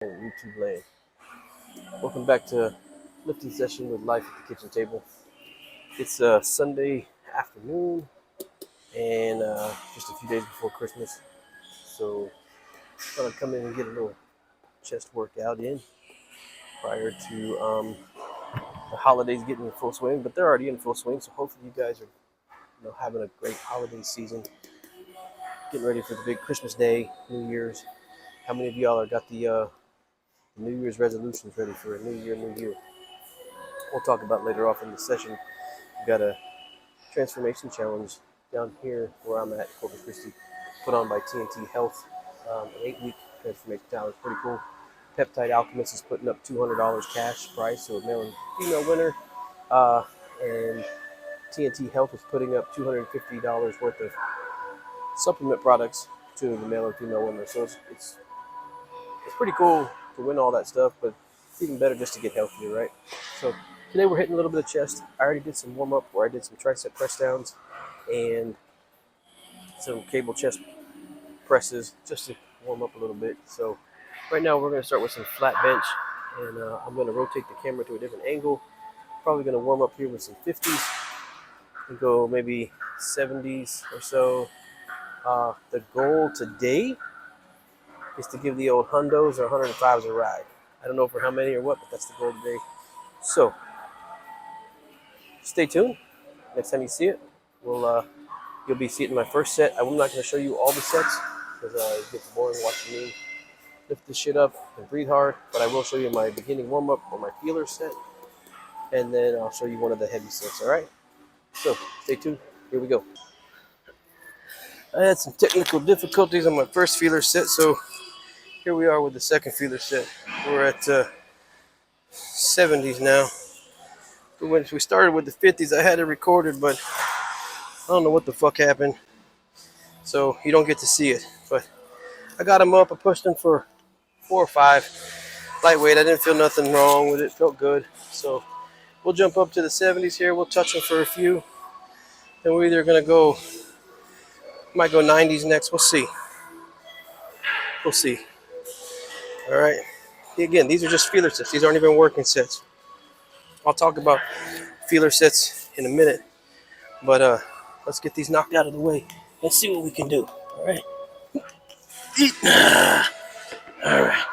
YouTube land. Welcome back to lifting session with Life at the Kitchen Table. It's Sunday afternoon and just a few days before Christmas, so I'm gonna come in and get a little chest workout in prior to the holidays getting in full swing. But they're already in full swing, so hopefully you guys are having a great holiday season, getting ready for the big Christmas Day, New Year's. How many of y'all are got the New Year's resolutions ready for a new year, new you? We'll talk about later off in the session. We've got a transformation challenge down here where I'm at, Corpus Christi, put on by TNT Health. An 8-week transformation challenge, pretty cool. Peptide Alchemist is putting up $200 cash prize, so a male and female winner. And TNT Health is putting up $250 worth of supplement products to the male and female winner. So it's pretty cool to win all that stuff, but it's even better just to get healthier, right? So today we're hitting a little bit of chest. I already did some warm up where I did some tricep press downs and some cable chest presses just to warm up a little bit. So right now we're going to start with some flat bench, and I'm going to rotate the camera to a different angle. Probably going to warm up here with some 50s and go maybe 70s or so. The goal today is to give the old hundos or 105s a ride. I don't know for how many or what, but that's the goal today. So stay tuned. Next time you see it, you'll be seeing my first set. I'm not going to show you all the sets because it gets boring watching me lift this shit up and breathe hard. But I will show you my beginning warm up or my feeler set, and then I'll show you one of the heavy sets. All right. So stay tuned. Here we go. I had some technical difficulties on my first feeler set, so here we are with the second feeler set. We're at 70s now. When we started with the 50s, I had it recorded, but I don't know what the fuck happened, so you don't get to see it. But I got them up. I pushed them for 4 or 5. Lightweight. I didn't feel nothing wrong with it. Felt good. So we'll jump up to the 70s here. We'll touch them for a few. And we're either going to go, might go 90s next. We'll see. We'll see. All right. Again, these are just feeler sets. These aren't even working sets. I'll talk about feeler sets in a minute. But let's get these knocked out of the way and see what we can do. All right. All right.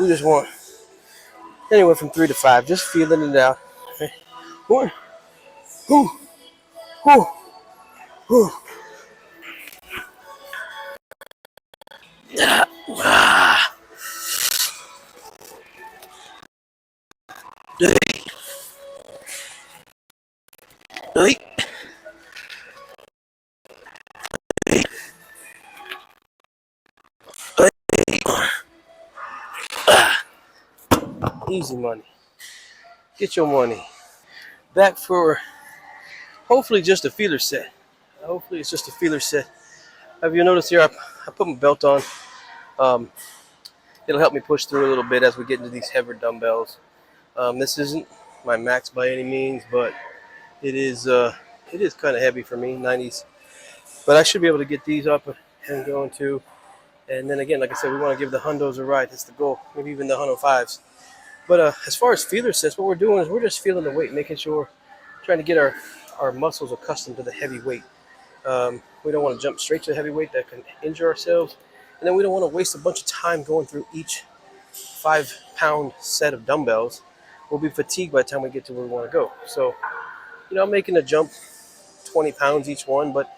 We just want anywhere from 3 to 5, just feeling it out. Okay. 1, 2, 2, 3. Easy money. Get your money. Back for hopefully just a feeler set. Hopefully it's just a feeler set. Have you noticed here I put my belt on. It'll help me push through a little bit as we get into these heavier dumbbells. This isn't my max by any means, but it is kind of heavy for me, 90s. But I should be able to get these up and going too. And then again, like I said, we want to give the hundos a ride. That's the goal. Maybe even the 105s. But as far as feeler sets, what we're doing is we're just feeling the weight, making sure, trying to get our muscles accustomed to the heavy weight. We don't want to jump straight to the heavy weight that can injure ourselves. And then we don't want to waste a bunch of time going through each 5-pound set of dumbbells. We'll be fatigued by the time we get to where we want to go. So, I'm making a jump 20 pounds each one, but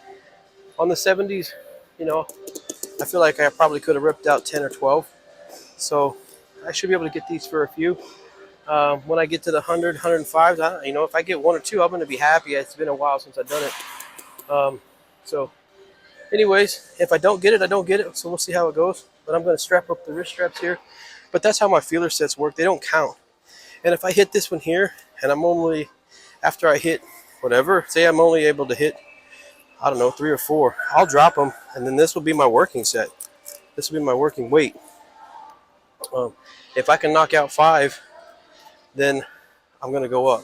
on the 70s, I feel like I probably could have ripped out 10 or 12. So I should be able to get these for a few. When I get to the 100, 105s, if I get 1 or 2, I'm going to be happy. It's been a while since I've done it. So anyways, if I don't get it, I don't get it. So we'll see how it goes. But I'm going to strap up the wrist straps here. But that's how my feeler sets work. They don't count. And if I hit this one here, and I'm only, after I hit whatever, say I'm only able to hit, 3 or 4, I'll drop them. And then this will be my working set. This will be my working weight. If I can knock out 5, then I'm going to go up.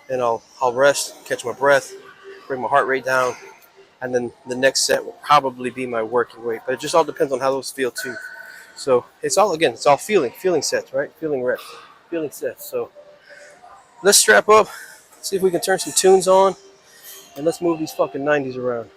And I'll rest, catch my breath, bring my heart rate down. And then the next set will probably be my working weight. But it just all depends on how those feel too. So it's all feeling sets, right? Feeling reps, feeling sets. So let's strap up, see if we can turn some tunes on, and let's move these fucking 90s around.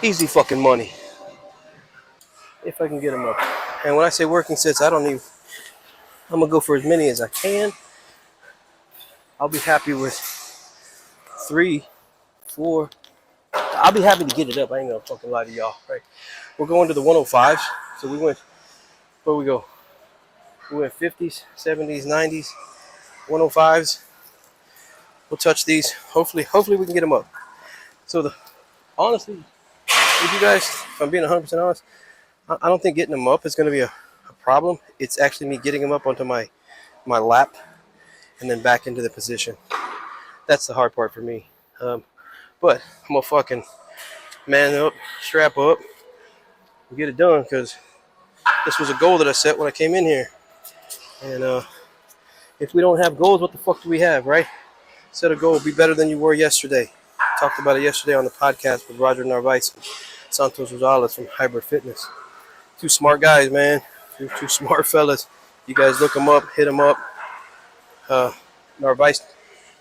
Easy fucking money if I can get them up. And when I say working sets, I don't even. I'm gonna go for as many as I can. I'll be happy with 3, 4. I'll be happy to get it up. I ain't gonna fucking lie to y'all, right? We're going to the 105s. So we went, where we go? We went 50s, 70s, 90s, 105s. We'll touch these. Hopefully we can get them up. So honestly, with you guys, if I'm being 100% honest, I don't think getting them up is going to be a problem. It's actually me getting them up onto my lap and then back into the position. That's the hard part for me. But I'm gonna fucking man up, strap up, and get it done, because this was a goal that I set when I came in here. And if we don't have goals, what the fuck do we have, right? Set a goal, be better than you were yesterday. Talked about it yesterday on the podcast with Roger Narvaez and Santos Rosales from Hybrid Fitness. Two smart guys, man. Two smart fellas. You guys look them up, hit them up. Narvaez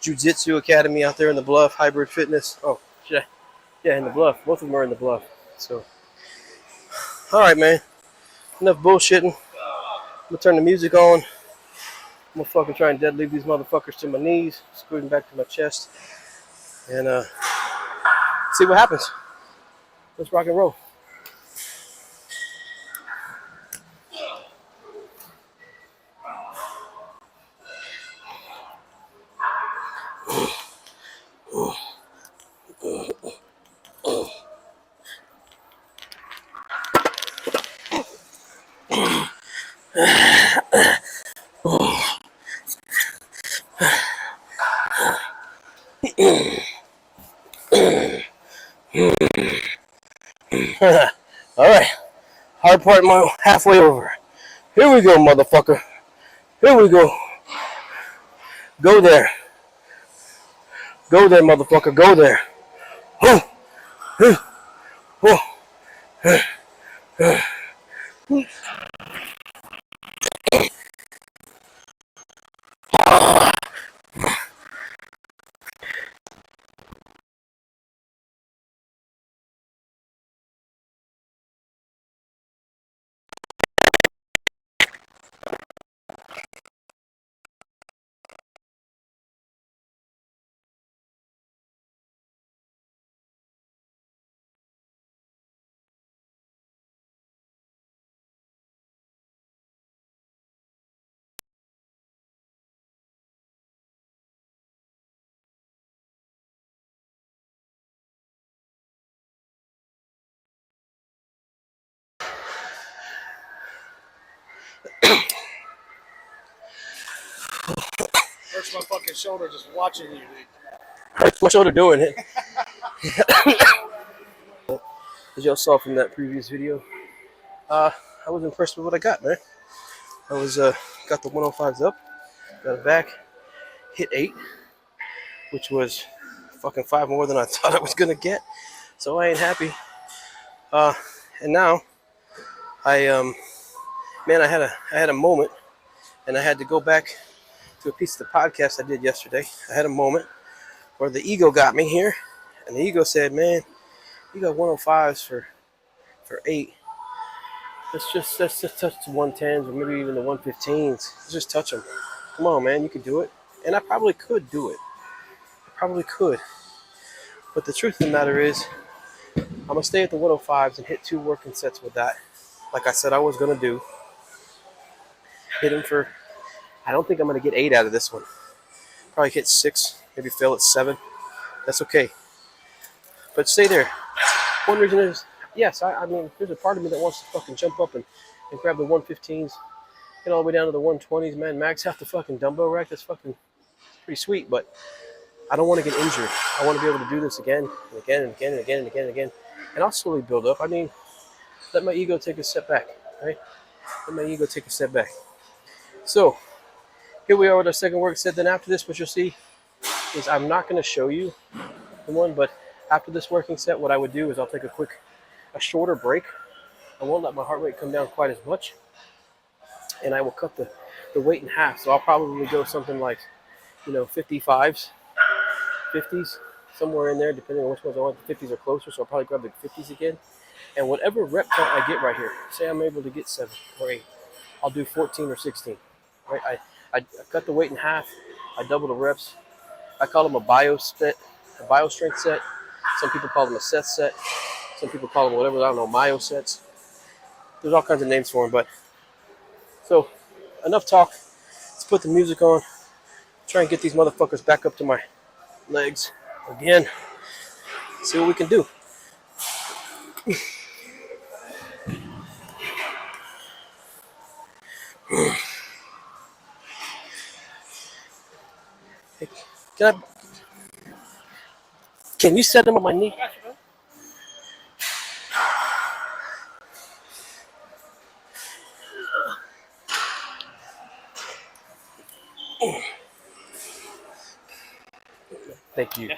Jiu-Jitsu Academy out there in the Bluff, Hybrid Fitness. Oh, shit. Yeah, in the Bluff. Both of them are in the Bluff. So, all right, man. Enough bullshitting. I'm gonna turn the music on. I'm gonna fucking try and deadlift these motherfuckers to my knees, scoot them back to my chest, and see what happens. Let's rock and roll. All right, hard part halfway over. Here we go, motherfucker. Here we go. Go there. Go there, motherfucker. Go there. Oh, oh, oh. Hurts my fucking shoulder just watching you, dude. Hurts my shoulder doing it. As y'all saw from that previous video, I was impressed with what I got, man. I was got the 105s up, got it back, hit 8, which was fucking 5 more than I thought I was gonna get. So I ain't happy. And now man, I had a moment, and I had to go back to a piece of the podcast I did yesterday. I had a moment where the ego got me here, and the ego said, "Man, you got 105s for 8. Let's just touch the 110s or maybe even the 115s. Let's just touch them. Come on, man, you can do it." And I probably could do it. I probably could. But the truth of the matter is, I'm gonna stay at the 105s and hit 2 working sets with that, like I said I was gonna do. hit him for, I don't think I'm going to get 8 out of this one. Probably hit 6, maybe fail at 7. That's okay. But stay there. One reason is, yes, I mean, there's a part of me that wants to fucking jump up and grab the 115s, get all the way down to the 120s, man. Max out the fucking dumbbell rack. That's fucking pretty sweet, but I don't want to get injured. I want to be able to do this again and again and again and again and again and again. And I'll slowly build up. I mean, let my ego take a step back, right? Let my ego take a step back. So here we are with our second work set. Then after this, what you'll see is I'm not going to show you the one, but after this working set, what I would do is I'll take a shorter break. I won't let my heart rate come down quite as much, and I will cut the weight in half. So I'll probably go something like, 55s, 50s, somewhere in there, depending on which ones I want. The 50s are closer, so I'll probably grab the 50s again. And whatever rep count I get right here, say I'm able to get 7 or 8, I'll do 14 or 16. Right? I cut the weight in half. I double the reps. I call them a bio strength set. Some people call them a Seth set. Some people call them whatever, I don't know, Myo sets. There's all kinds of names for them, but so enough talk. Let's put the music on. Try and get these motherfuckers back up to my legs again. See what we can do. Hey, can you set them on my knee? Thank you.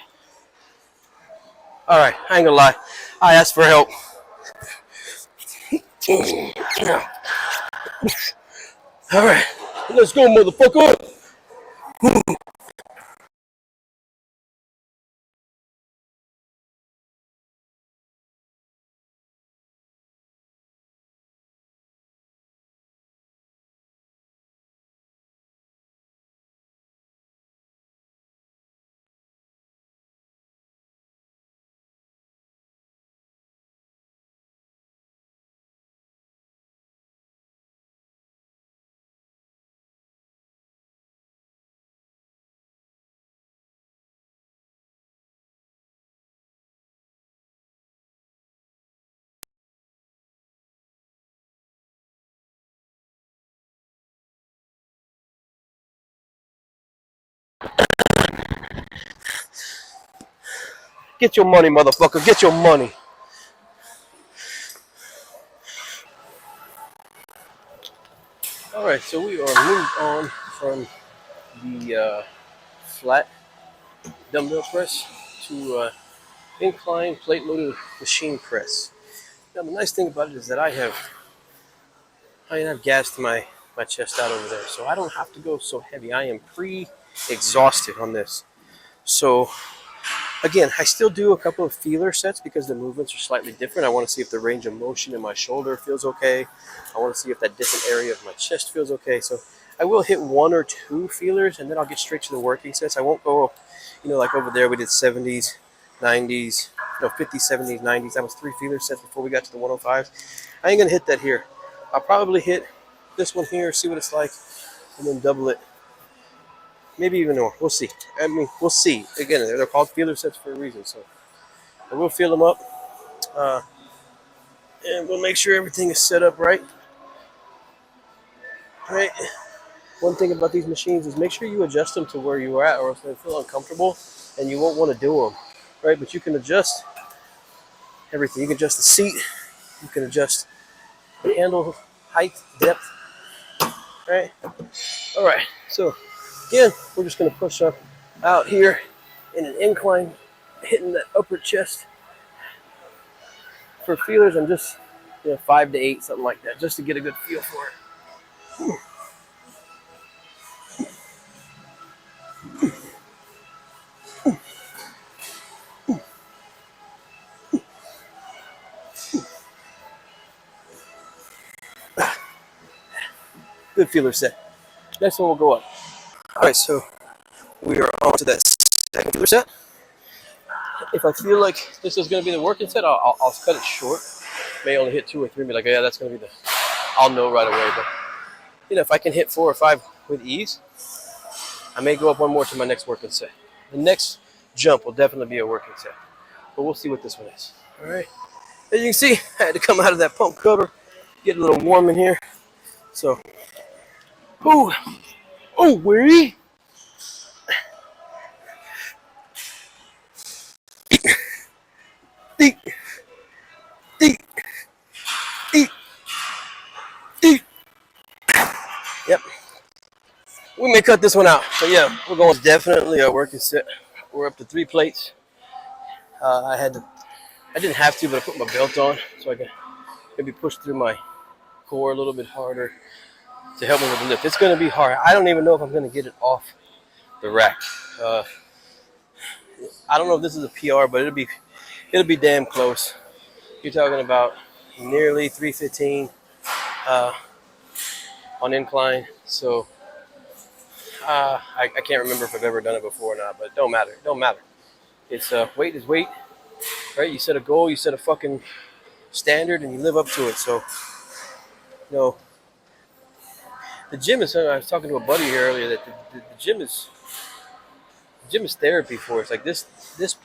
All right, I ain't gonna lie. I asked for help. All right, let's go, motherfucker. Get your money, motherfucker. Get your money. All right, so we are moved on from the flat dumbbell press to incline plate loaded machine press. Now the nice thing about it is that I have gassed my chest out over there, so I don't have to go so heavy. I am pre-exhausted on this. So again, I still do a couple of feeler sets because the movements are slightly different. I want to see if the range of motion in my shoulder feels okay. I want to see if that different area of my chest feels okay. So I will hit 1 or 2 feelers, and then I'll get straight to the working sets. I won't go, like over there we did 70s, 90s, 50s, 70s, 90s. That was 3 feeler sets before we got to the 105s. I ain't going to hit that here. I'll probably hit this one here, see what it's like, and then double it. Maybe even more. We'll see. I mean, we'll see. Again, they're called feeler sets for a reason. So I will feel them up. And we'll make sure everything is set up right. Right. One thing about these machines is make sure you adjust them to where you are at, or else they feel uncomfortable and you won't want to do them. Right. But you can adjust everything. You can adjust the seat. You can adjust the handle height, depth. Right. All right. So again, we're just going to push up out here in an incline, hitting that upper chest. For feelers, I'm just 5 to 8, something like that, just to get a good feel for it. Good feeler set. Next one will go up. All right, so we are on to that second feeler set. If I feel like this is going to be the working set, I'll cut it short. May only hit 2 or 3. Be like, yeah, that's going to be I'll know right away. But if I can hit 4 or 5 with ease, I may go up one more to my next working set. The next jump will definitely be a working set, but we'll see what this one is. All right. As you can see, I had to come out of that pump cover, get a little warm in here. So, we. Eat, eat, eat, eat. Yep. We may cut this one out, but yeah, we're going definitely a working set. We're up to 3 plates. I didn't have to, but I put my belt on so I can maybe push through my core a little bit harder to help me with the lift. It's going to be hard. I don't even know if I'm going to get it off the rack. I don't know if this is a PR, but it'll be damn close. You're talking about nearly 315 on incline. So I can't remember if I've ever done it before or not, but it don't matter. It don't matter. It's weight is weight, right? You set a goal, you set a fucking standard, and you live up to it. So, the gym is. I was talking to a buddy here earlier that the gym is therapy for us. Like this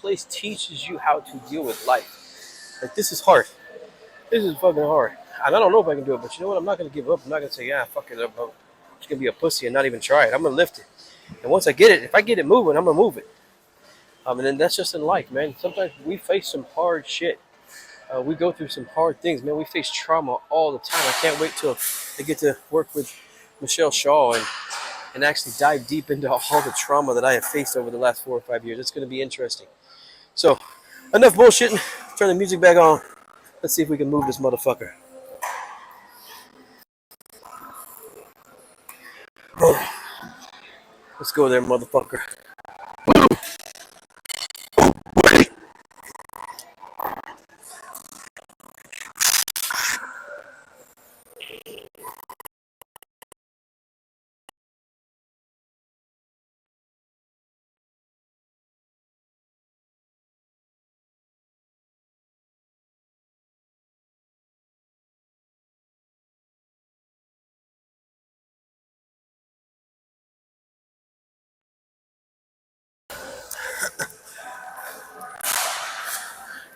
place teaches you how to deal with life. Like this is hard. This is fucking hard. And I don't know if I can do it, but you know what? I'm not gonna give up. I'm not gonna say, yeah, fuck it up. I'm just gonna be a pussy and not even try it. I'm gonna lift it. And once I get it, if I get it moving, I'm gonna move it. And then that's just in life, man. Sometimes we face some hard shit. We go through some hard things, man. We face trauma all the time. I can't wait till I get to work with Michelle Shaw and actually dive deep into all the trauma that I have faced over the last 4 or 5 years. It's going to be interesting. So, enough bullshitting. Turn the music back on. Let's see if we can move this motherfucker. Let's go there, motherfucker.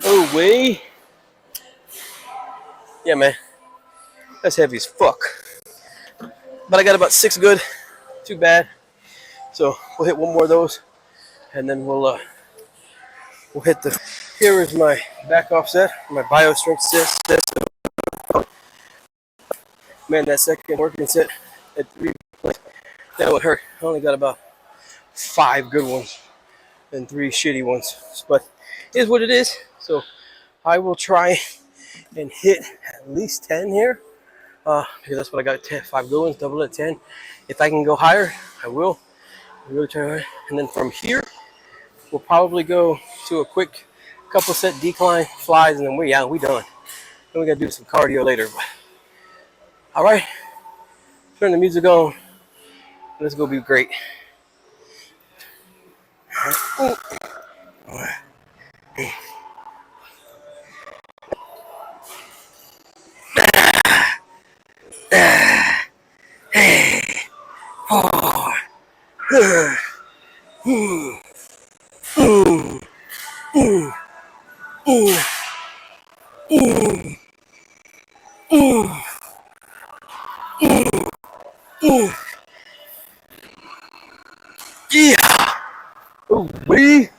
Oh, way. Yeah, man. That's heavy as fuck. But I got about 6 good. Too bad. So we'll hit one more of those, and then we'll hit the. Here is my back off set, my bio strength set. Man, that second working set at 3 plates, that would hurt. I only got about 5 good ones and 3 shitty ones, but it is what it is. So I will try and hit at least 10 here, because that's what I got. 5 good ones, double it 10. If I can go higher, I will. Really try hard. And then from here, we'll probably go to a quick couple set decline flies, and then we done. Then we gotta do some cardio later. But all right, turn the music on. Let's go be great. Yeah. Ooh, wee.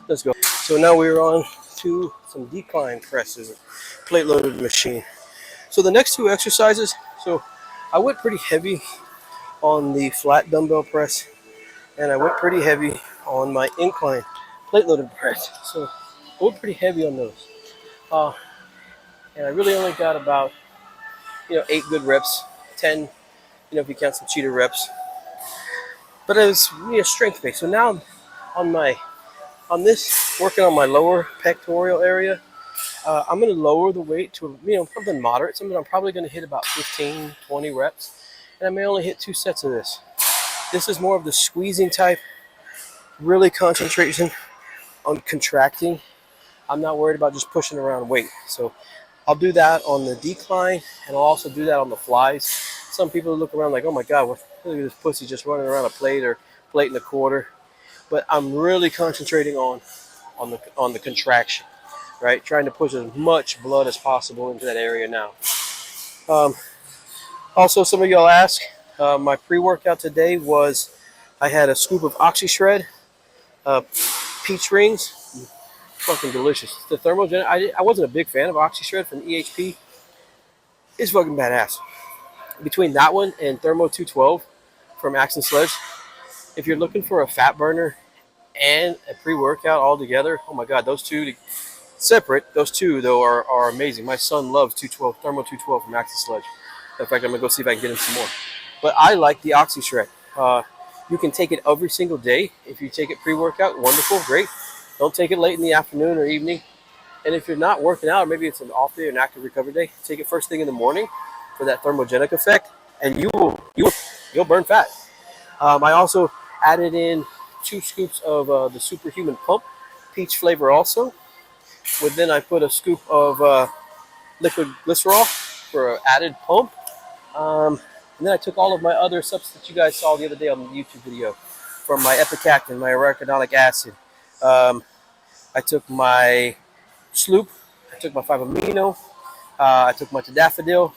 Let's go. So now we're on to some decline presses, plate loaded machine. So the next 2 exercises, so I went pretty heavy on the flat dumbbell press, and I went pretty heavy on my incline plate loaded press. So I went pretty heavy on those. And I really only got about 8 good reps, 10 if you count some cheater reps. But it was really a strength base. So now on this, working on my lower pectoral area, I'm going to lower the weight to something moderate, something I'm probably going to hit about 15, 20 reps. And I may only hit 2 sets of this. This is more of the squeezing type, really concentration on contracting. I'm not worried about just pushing around weight. So I'll do that on the decline, and I'll also do that on the flies. Some people look around like, oh my God, look at this pussy just running around a plate and a quarter. But I'm really concentrating on the contraction, right? Trying to push as much blood as possible into that area now. Um, Also, some of y'all ask, my pre-workout today was I had a scoop of OxyShred, uh, peach rings, fucking delicious. The Thermogen, I wasn't a big fan of OxyShred from EHP. It's fucking badass. Between that one and Thermo 212 from Axe and Sledge, if you're looking for a fat burner and a pre-workout all together, oh my God, those two separate, those two though are amazing. My son loves 212 Thermo 212 from Axe and Sledge. In fact, I'm gonna go see if I can get him some more. But I like the OxyShred. You can take it every single day. If you take it pre-workout, wonderful, great. Don't take it late in the afternoon or evening. And if you're not working out, or maybe it's an off day or an active recovery day, take it first thing in the morning for that thermogenic effect, and you'll burn fat. I also added in 2 scoops of the Superhuman Pump peach flavor also. With then I put a scoop of liquid glycerol for an added pump. And then I took all of my other substances that you guys saw the other day on the YouTube video, from my epicactin, my arachidonic acid. I took my sloop, I took my 5-amino, I took my tadalafil.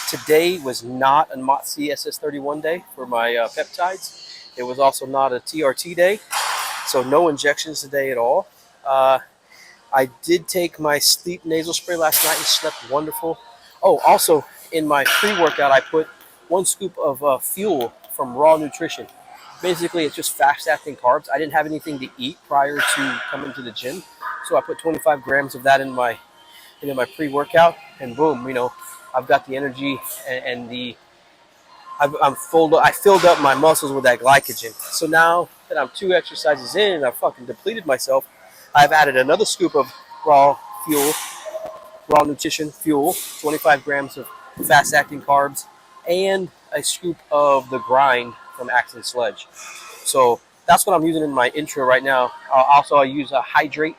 Today was not a MOTS-c SS31 day for my peptides. It was also not a TRT day, so no injections today at all. I did take my sleep nasal spray last night and slept wonderful. Oh, also in my pre-workout, I put 1 scoop of fuel from Raw Nutrition. Basically, it's just fast-acting carbs. I didn't have anything to eat prior to coming to the gym, so I put 25 grams of that in my pre-workout, and boom, I've got the energy and the I filled up my muscles with that glycogen. So now that I'm 2 exercises in and I've fucking depleted myself, I've added another scoop of raw fuel, Raw Nutrition fuel, 25 grams of fast-acting carbs, and a scoop of the grind from Axe and Sledge. So that's what I'm using in my intro right now. Also, I use a hydrate,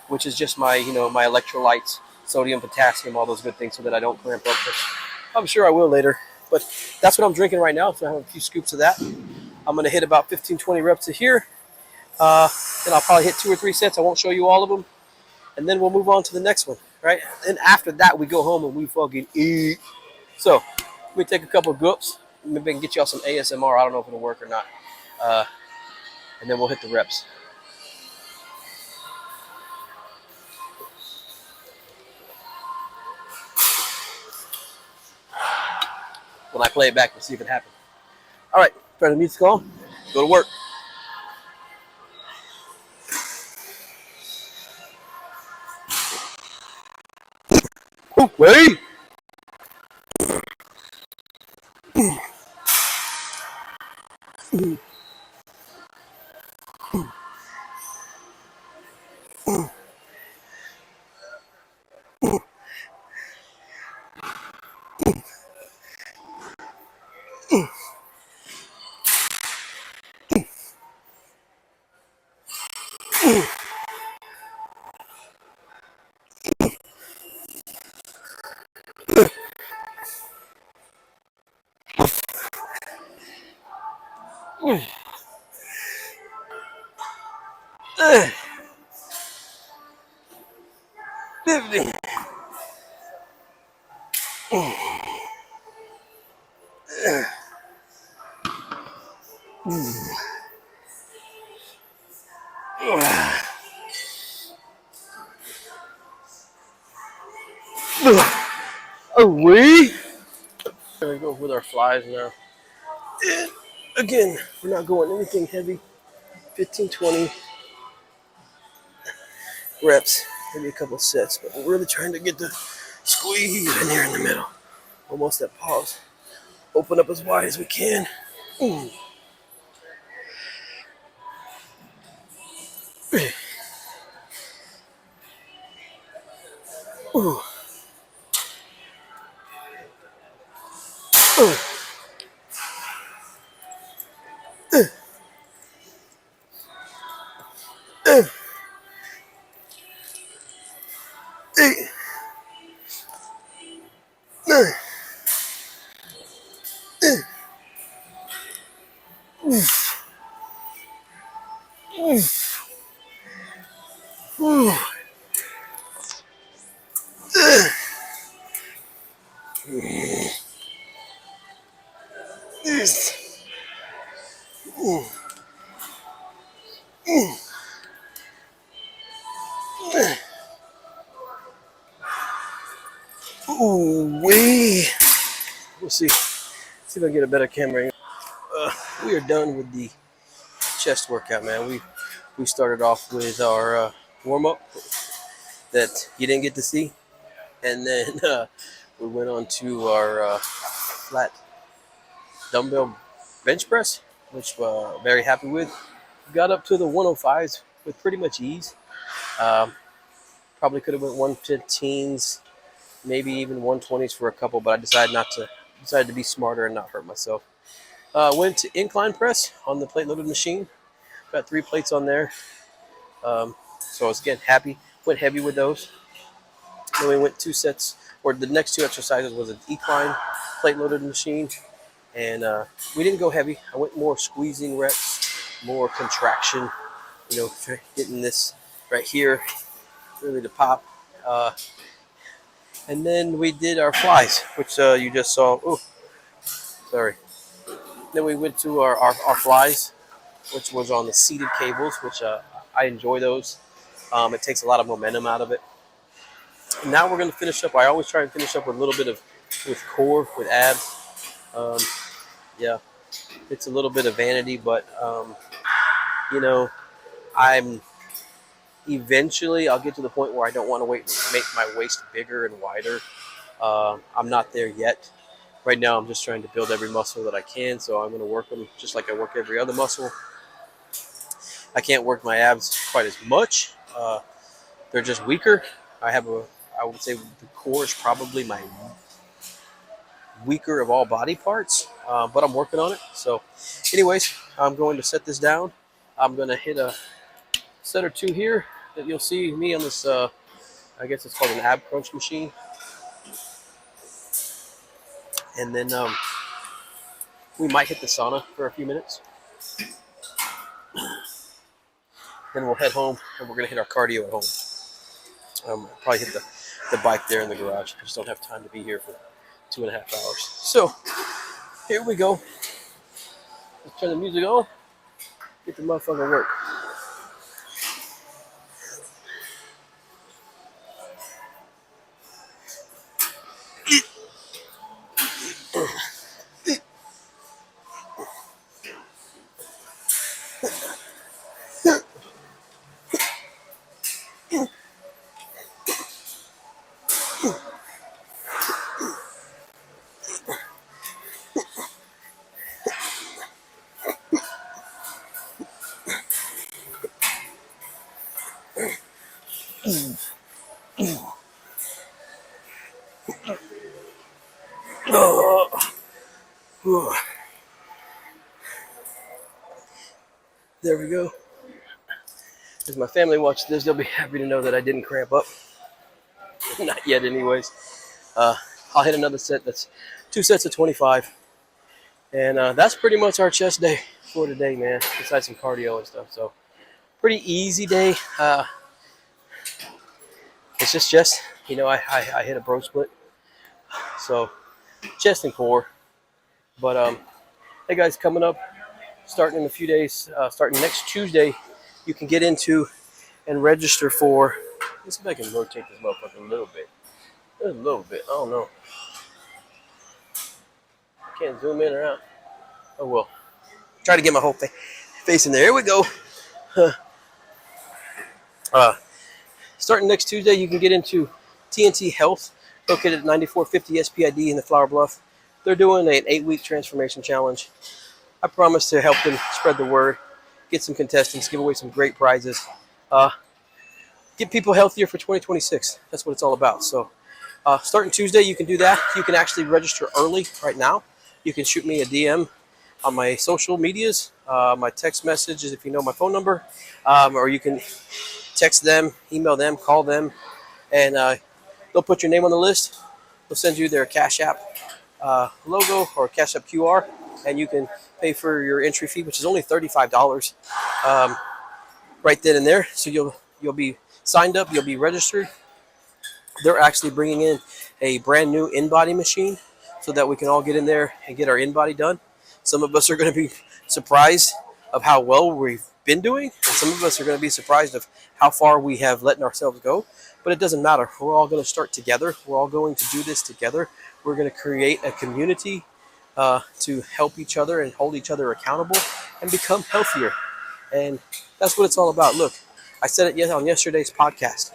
which is just my my electrolytes, sodium, potassium, all those good things, so that I don't cramp up. I'm sure I will later, but that's what I'm drinking right now. So I have a few scoops of that. I'm gonna hit about 15-20 reps of here. Then I'll probably hit 2 or 3 sets. I won't show you all of them, and then we'll move on to the next one, right? And after that, we go home and we fucking eat. So let me take a couple of gulps. Maybe I can get y'all some ASMR. I don't know if it'll work or not. And then we'll hit the reps. When I play it back, we'll see if it happened. All right, turn the music on. Go to work. Wait. Oh, we. There we go with our flies now. And again, we're not going anything heavy. 15-20 reps, maybe a couple sets, but we're really trying to get the squeeze in here in the middle. Almost at pause. Open up as wide as we can. Ooh. Ooh. Ooh. Ooh, wee. We'll see. See if I can get a better camera. We are done with the chest workout, man. We started off with our warm up that you didn't get to see, and then we went on to our flat dumbbell bench press, which very happy with. Got up to the 105s with pretty much ease. Um, Probably could have went 115s, maybe even 120s for a couple, but I decided to be smarter and not hurt myself. Went to incline press on the plate loaded machine. Got 3 plates on there. So I was again happy. Went heavy with those. Then we went 2 sets, or the next 2 exercises was an incline plate loaded machine. And we didn't go heavy. I went more squeezing reps, more contraction, getting this right here really to pop. And then we did our flies, which you just saw. Oh, sorry. Then we went to our flies, which was on the seated cables, which I enjoy those. It takes a lot of momentum out of it. And now we're going to finish up. I always try and finish up with a little bit with core, with abs. Yeah, it's a little bit of vanity, but I'm eventually I'll get to the point where I don't want to make my waist bigger and wider. I'm not there yet. Right now, I'm just trying to build every muscle that I can, so I'm going to work them just like I work every other muscle. I can't work my abs quite as much. They're just weaker. I would say the core is probably my weaker of all body parts, but I'm working on it. So anyways, I'm going to set this down. I'm going to hit a set or 2 here that you'll see me on this, I guess it's called an ab crunch machine. And then we might hit the sauna for a few minutes. Then we'll head home and we're going to hit our cardio at home. Probably hit the bike there in the garage. I just don't have time to be here for 2.5 hours. So here we go. Let's turn the music on. Get the motherfucking work. There we go. As my family watches this, they'll be happy to know that I didn't cramp up. Not yet, anyways. I'll hit another set. That's 2 sets of 25. And that's pretty much our chest day for today, man, besides some cardio and stuff. So pretty easy day. It's just chest. I hit a bro split. So chest and core. But hey guys, coming up, starting in a few days, starting next Tuesday, you can get into and register for. Let's see if I can rotate this motherfucker a little bit. Just a little bit. I don't know. Can't zoom in or out. Oh well. Try to get my whole face in there. Here we go. Starting next Tuesday, you can get into TNT Health, located at 9450 SPID in the Flower Bluff. They're doing an 8-week transformation challenge. I promise to help them spread the word, get some contestants, give away some great prizes, get people healthier for 2026. That's what it's all about. So starting Tuesday, you can do that. You can actually register early right now. You can shoot me a DM on my social medias, my text messages if you know my phone number, or you can text them, email them, call them, and they'll put your name on the list. They'll send you their Cash App logo or Cash App QR, and you can pay for your entry fee, which is only $35 right then and there. So you'll be signed up, you'll be registered. They're actually bringing in a brand new in-body machine so that we can all get in there and get our in-body done. Some of us are going to be surprised of how well we've been doing, and some of us are going to be surprised of how far we have let ourselves go. But it doesn't matter. We're all going to start together. We're all going to do this together. We're going to create a community to help each other and hold each other accountable and become healthier. And that's what it's all about. Look, I said it on yesterday's podcast.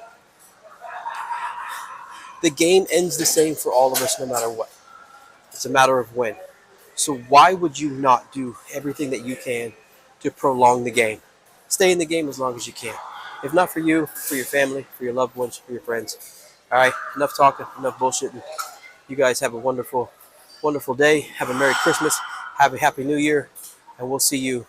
The game ends the same for all of us no matter what. It's a matter of when. So why would you not do everything that you can to prolong the game? Stay in the game as long as you can. If not for you, for your family, for your loved ones, for your friends. All right, enough talking, enough bullshitting. You guys have a wonderful, wonderful day. Have a Merry Christmas. Have a Happy New Year. And we'll see you